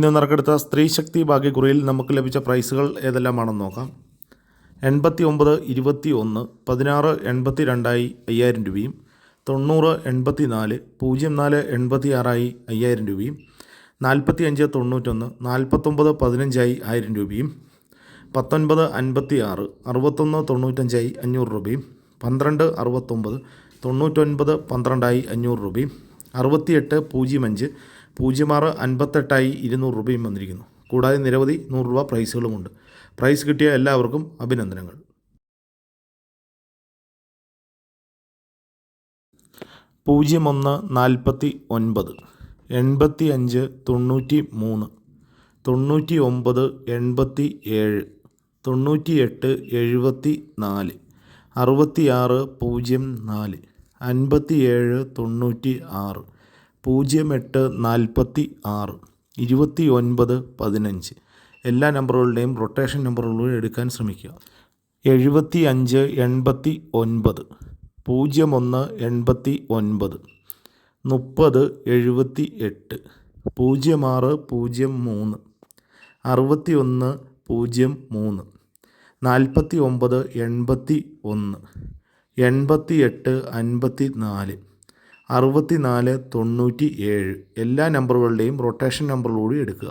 ഇന്ന് നറുക്കെടുത്ത സ്ത്രീ ശക്തി ഭാഗ്യക്കുറിയിൽ നമുക്ക് ലഭിച്ച പ്രൈസുകൾ ഏതെല്ലാമാണെന്ന് നോക്കാം. 89 21 16 82 5000 രൂപയും 90 84 04 86 5000 രൂപയും 45 91 49 15 1000 രൂപയും 19 56 61 95 500 രൂപയും 12 69 99 12 500 രൂപയും 68 05 06 58 200 രൂപയും വന്നിരിക്കുന്നു. കൂടാതെ നിരവധി 100 രൂപ പ്രൈസുകളുമുണ്ട്. പ്രൈസ് കിട്ടിയ എല്ലാവർക്കും അഭിനന്ദനങ്ങൾ. പൂജ്യം 1 49 85 93 99 87 98 74 66 04 57 96 08 46 29 15 എല്ലാ നമ്പറുകളുടെയും റൊട്ടേഷൻ നമ്പറുകളിലൂടെ എടുക്കാൻ ശ്രമിക്കുക. 75 89 01 89 30 78 06 03 61 03 49 81 88 54 64 97 എല്ലാ നമ്പറുകളുടെയും റൊട്ടേഷൻ നമ്പറിലൂടെ എടുക്കുക.